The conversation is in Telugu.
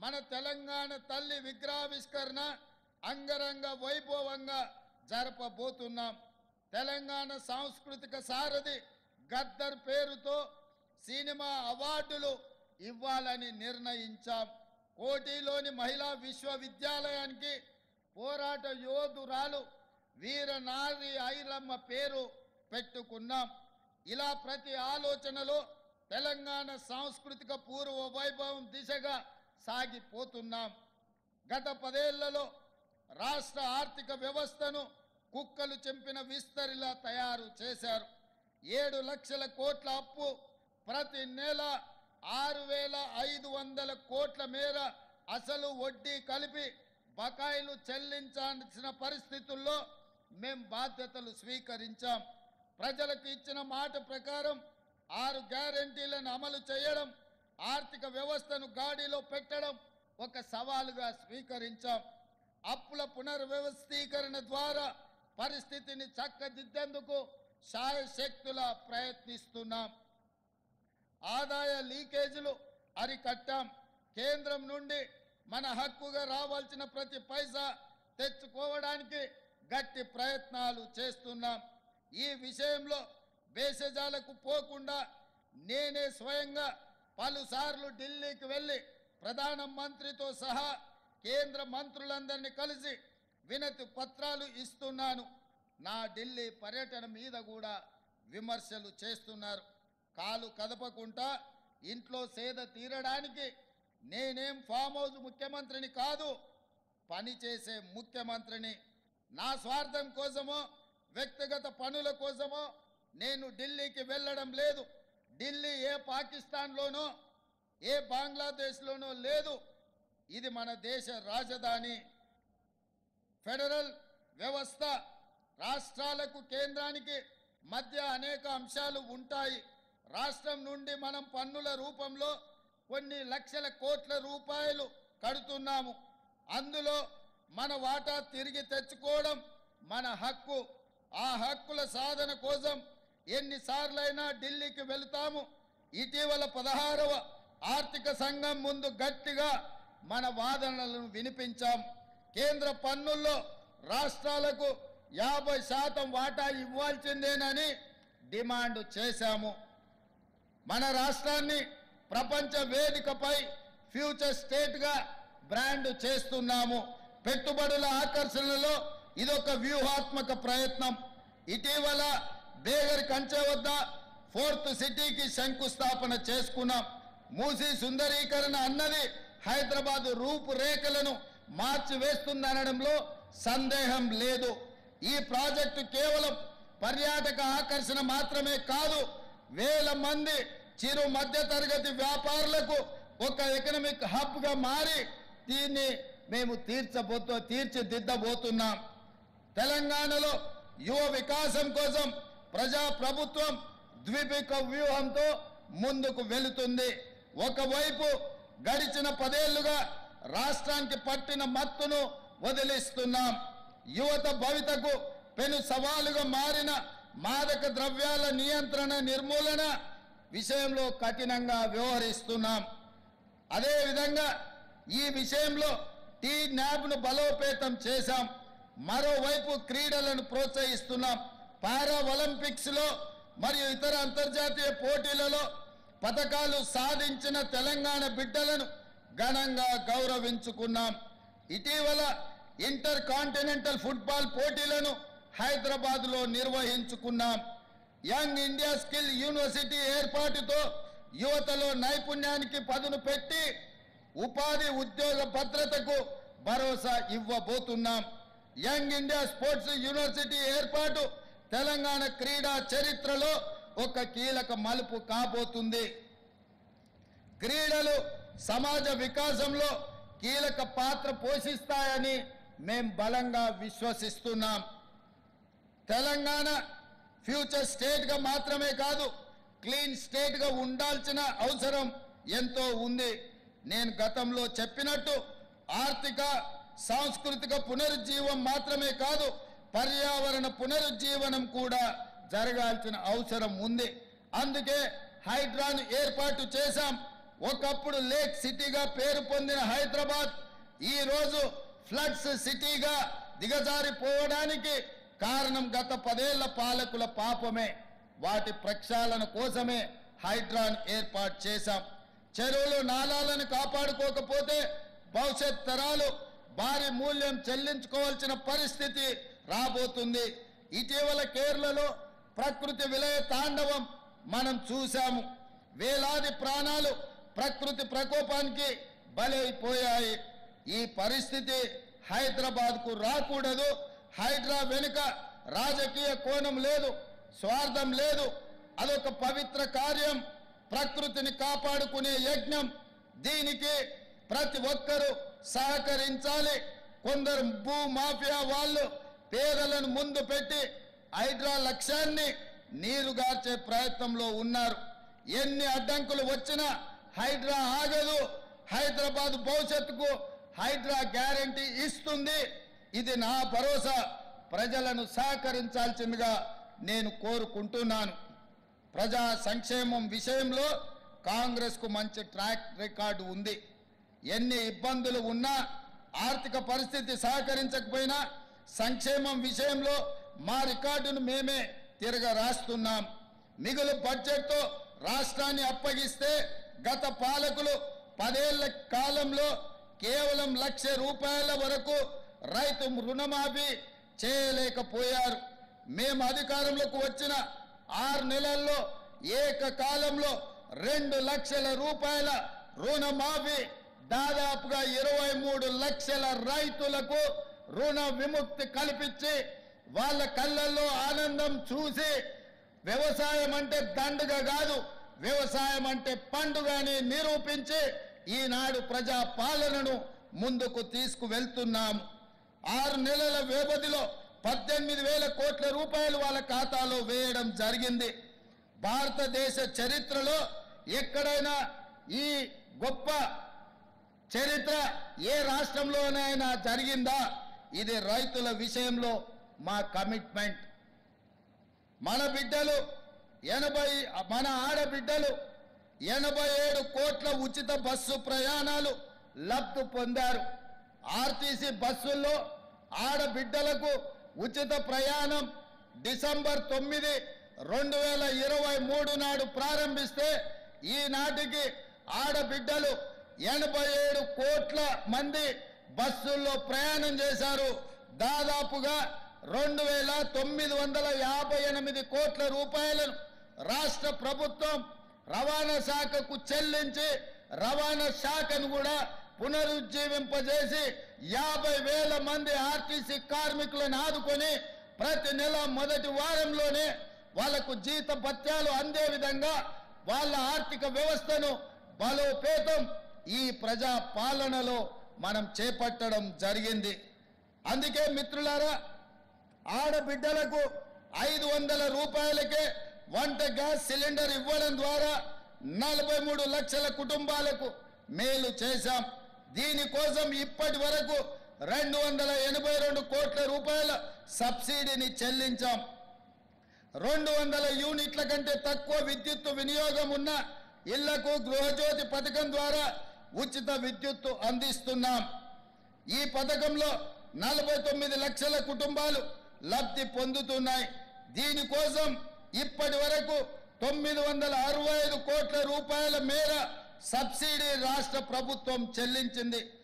మన తెలంగాణ తల్లి విగ్రహావిష్కరణ అంగరంగ వైభవంగా జరపబోతున్నాం. తెలంగాణ సాంస్కృతిక సారథి గద్దర్ పేరుతో సినిమా అవార్డులు ఇవ్వాలని నిర్ణయించాం. కోటిలోని మహిళా విశ్వవిద్యాలయానికి పోరాట యోధురాలు వీరనారి ఐలమ్మ పేరు పెట్టుకున్నాం. ఇలా ప్రతి ఆలోచనలో తెలంగాణ సాంస్కృతిక పూర్వ వైభవం దిశగా సాగిపోతున్నాం. గత 10 ఏళ్లలో రాష్ట్ర ఆర్థిక వ్యవస్థను కుక్కలు చెంపిన విస్తరిలా తయారు చేశారు. 7 లక్షల కోట్ల అప్పు, ప్రతి నెల 6,500 కోట్ల మేర అసలు వడ్డీ కలిపి బకాయిలు చెల్లించాల్సిన పరిస్థితుల్లో మేం బాధ్యతలు స్వీకరించాం. ప్రజలకు ఇచ్చిన మాట ప్రకారం 6 గ్యారెంటీలను అమలు చేయడం, ఆర్థిక వ్యవస్థను గాడిలో పెట్టడం ఒక సవాలుగా స్వీకరించాం. అప్పుల పునర్వ్యవస్థీకరణ ద్వారా పరిస్థితిని చక్కదిద్దేందుకు శాయశక్తులా ప్రయత్నిస్తున్నాం. ఆదాయ లీకేజీలు అరికట్టాం. కేంద్రం నుండి మన హక్కుగా రావాల్సిన ప్రతి పైసా తెచ్చుకోవడానికి గట్టి ప్రయత్నాలు చేస్తున్నాం. ఈ విషయంలో భేషజాలకు పోకుండా నేనే స్వయంగా పలుసార్లు ఢిల్లీకి వెళ్ళి ప్రధానమంత్రితో సహా కేంద్ర మంత్రులందరినీ కలిసి వినతి పత్రాలు ఇస్తున్నాను. నా ఢిల్లీ పర్యటన మీద కూడా విమర్శలు చేస్తున్నారు. కాలు కదపకుండా ఇంట్లో సేద తీరడానికి నేనేం ఫామ్ హౌస్ ముఖ్యమంత్రిని కాదు, పనిచేసే ముఖ్యమంత్రిని. నా స్వార్థం కోసమో వ్యక్తిగత పనుల కోసమో నేను ఢిల్లీకి వెళ్ళడం లేదు. ఢిల్లీ ఏ పాకిస్తాన్లోనో ఏ బంగ్లాదేశ్లోనో లేదు. ఇది మన దేశ రాజధాని. ఫెడరల్ వ్యవస్థ రాష్ట్రాలకు కేంద్రానికి మధ్య అనేక అంశాలు ఉంటాయి. రాష్ట్రం నుండి మనం పన్నుల రూపంలో కొన్ని లక్షల కోట్ల రూపాయలు కడుతున్నాము. అందులో మన వాటా తిరిగి తెచ్చుకోవడం మన హక్కు. ఆ హక్కుల సాధన కోసం ఎన్నిసార్లైనా ఢిల్లీకి వెళుతాము. ఇటీవల 16వ ఆర్థిక సంఘం ముందు గట్టిగా మన వాదనలను వినిపించాం. కేంద్ర పన్నుల్లో రాష్ట్రాలకు 50% వాటా ఇవ్వాల్సిందేనని డిమాండ్ చేశాము. మన రాష్ట్రాన్ని ప్రపంచ వేదికపై ఫ్యూచర్ స్టేట్గా బ్రాండ్ చేస్తున్నాము. పెట్టుబడుల ఆకర్షణలో ఇదొక వ్యూహాత్మక ప్రయత్నం. ఇటీవల బేగర్ కంచె వద్ద 4th సిటీకి శంకుస్థాపన చేసుకున్నాం. మూసీ సుందరీకరణ అన్నది హైదరాబాద్ రూపురేఖలను మార్చివేస్తుందనడంలో సందేహం లేదు. ఈ ప్రాజెక్టు కేవలం పర్యాటక ఆకర్షణ మాత్రమే కాదు, వేల మంది చిరు మధ్యతరగతి వ్యాపారులకు ఒక ఎకనామిక్ హబ్గా మారి దీన్ని మేము తీర్చిదిద్దబోతున్నాం. తెలంగాణలో యువ వికాసం కోసం ప్రజాప్రభుత్వం ద్విముఖ వ్యూహంతో ముందుకు వెళుతుంది. ఒకవైపు గడిచిన 10 ఏళ్లుగా రాష్ట్రానికి పట్టిన మత్తును వదిలిస్తున్నాం. యువత భవితకు పెను సవాలుగా మారిన మాదక ద్రవ్యాల నియంత్రణ నిర్మూలన విషయంలో కఠినంగా వ్యవహరిస్తున్నాం. అదేవిధంగా ఈ విషయంలో టీనాబ్ను బలోపేతం చేశాం. మరోవైపు క్రీడలను ప్రోత్సహిస్తున్నాం. పారా ఒలింపిక్స్లో మరియు ఇతర అంతర్జాతీయ పోటీలలో పతకాలు సాధించిన తెలంగాణ బిడ్డలను ఘనంగా గౌరవించుకున్నాం. ఇటీవల ఇంటర్ కాంటినెంటల్ ఫుట్బాల్ పోటీలను హైదరాబాద్లో నిర్వహించుకున్నాం. యంగ్ ఇండియా స్కిల్ యూనివర్సిటీ ఏర్పాటుతో యువతలో నైపుణ్యానికి పదును పెట్టి ఉపాధి ఉద్యోగ భద్రతకు భరోసా ఇవ్వబోతున్నాం. యంగ్ ఇండియా స్పోర్ట్స్ యూనివర్సిటీ ఏర్పాటు తెలంగాణ క్రీడా చరిత్రలో ఒక కీలక మలుపు కాబోతుంది. క్రీడలు సమాజ వికాసంలో కీలక పాత్ర పోషిస్తాయని మేం బలంగా విశ్వసిస్తున్నాం. తెలంగాణ ఫ్యూచర్ స్టేట్గా మాత్రమే కాదు, క్లీన్ స్టేట్గా ఉండాల్సిన అవసరం ఎంతో ఉంది. నేను గతంలో చెప్పినట్టు ఆర్థిక సాంస్కృతిక పునరుజ్జీవం మాత్రమే కాదు, పర్యావరణ పునరుజ్జీవనం కూడా జరగాల్సిన అవసరం ఉంది. అందుకే హైడ్రాను ఏర్పాటు చేశాం. ఒకప్పుడు లేక్ సిటీగా పేరు పొందిన హైదరాబాద్ ఈ రోజు ఫ్లడ్స్ సిటీగా దిగజారిపోవడానికి కారణం గత 10 ఏళ్ల పాలకుల పాపమే. వాటి ప్రక్షాళన కోసమే హైడ్రాన్ ఏర్పాటు చేశాం. చెరువులు నాలాలను కాపాడుకోకపోతే భవిష్యత్ తరాలు భారీ మూల్యం చెల్లించుకోవాల్సిన పరిస్థితి రాబోతుంది. ఇటీవల కేరళలో ప్రకృతి విలయ తాండవం మనం చూశాము. వేలాది ప్రాణాలు ప్రకృతి ప్రకోపానికి బలైపోయాయి. ఈ పరిస్థితి హైదరాబాద్కు రాకూడదు. హైడ్రా వెనుక రాజకీయ కోణం లేదు, స్వార్థం లేదు. అదొక పవిత్ర కార్యం, ప్రకృతిని కాపాడుకునే యజ్ఞం. దీనికి ప్రతి ఒక్కరూ సహకరించాలి. కొందరు భూ మాఫియా వాళ్ళు పేదలను ముందు పెట్టి హైడ్రా లక్ష్యాన్ని నీరుగార్చే ప్రయత్నంలో ఉన్నారు. ఎన్ని అడ్డంకులు వచ్చినా హైడ్రా ఆగదు. హైదరాబాద్ భవిష్యత్తుకు హైడ్రా గ్యారంటీ ఇస్తుంది. ఇది నా భరోసా. ప్రజలను సహకరించాల్సిందిగా నేను కోరుకుంటున్నాను. ప్రజా సంక్షేమం విషయంలో కాంగ్రెస్కు మంచి ట్రాక్ రికార్డు ఉంది. ఎన్ని ఇబ్బందులు ఉన్నా, ఆర్థిక పరిస్థితి సహకరించకపోయినా సంక్షేమం విషయంలో మా రికార్డును మేమే తిరగరాస్తున్నాం. మిగులు బడ్జెట్తో రాష్ట్రాన్ని అప్పగిస్తే గత పాలకులు 10 ఏళ్ల కాలంలో కేవలం ₹1,00,000 వరకు రైతు రుణమాఫీ చేయలేకపోయారు. మేము అధికారంలోకి వచ్చిన 6 నెలల్లో ఏకకాలంలో ₹2 లక్షల రుణమాఫీ, దాదాపుగా 23 లక్షల రైతులకు రుణ విముక్తి కల్పించి వాళ్ళ కళ్ళల్లో ఆనందం చూసి వ్యవసాయం అంటే దండుగ కాదు, వ్యవసాయం అంటే పండుగ అని నిరూపించి ఈనాడు ప్రజా పాలనను ముందుకు తీసుకువెళ్తున్నాము. 6 నెలల వ్యవధిలో 18,000 కోట్ల రూపాయలు వాళ్ళ ఖాతాలో వేయడం జరిగింది. భారతదేశ చరిత్రలో ఎక్కడైనా ఈ గొప్ప చరిత్ర ఏ రాష్ట్రంలోనైనా జరిగిందా? ఇది రైతుల విషయంలో మా కమిట్మెంట్. మన ఆడబిడ్డలు 87 కోట్ల ఉచిత బస్సు ప్రయాణాలు లబ్ధి పొందారు. ఆర్టీసీ బస్సుల్లో ఆడబిడ్డలకు ఉచిత ప్రయాణం డిసెంబర్ 9, 2023 నాడు ప్రారంభిస్తే ఈనాటికి ఆడబిడ్డలు 87 కోట్ల మంది బస్సుల్లో ప్రయాణం చేశారు. దాదాపుగా 2,958 కోట్ల రూపాయలను రాష్ట్ర ప్రభుత్వం రవాణా శాఖకు చెల్లించి రవాణా శాఖను కూడా పునరుజ్జీవింపజేసి 50,000 మంది ఆర్టీసీ కార్మికులను ఆదుకొని ప్రతి నెల మొదటి వారంలోనే వాళ్లకు జీత భత్యాలు అందే విధంగా వాళ్ళ ఆర్థిక వ్యవస్థను బలోపేతం ఈ ప్రజా పాలనలో మనం చేపట్టడం జరిగింది. అందుకే మిత్రులారా, ఆడబిడ్డలకు 500 రూపాయలకే వంట గ్యాస్ సిలిండర్ ఇవ్వడం ద్వారా 43 లక్షల కుటుంబాలకు మేలు చేశాం. దీనికోసం ఇప్పటి వరకు 282 కోట్ల రూపాయల సబ్సిడీని చెల్లించాం. 200 యూనిట్ల కంటే తక్కువ విద్యుత్ వినియోగం ఉన్న ఇళ్లకు గృహజ్యోతి పథకం ద్వారా ఉచిత విద్యుత్తు అందిస్తున్నాం. ఈ పథకంలో 49 లక్షల కుటుంబాలు లబ్ధి పొందుతున్నాయి. దీనికోసం ఇప్పటి వరకు 965 కోట్ల రూపాయల మేర సబ్సిడీ రాష్ట్ర ప్రభుత్వం చెల్లించింది.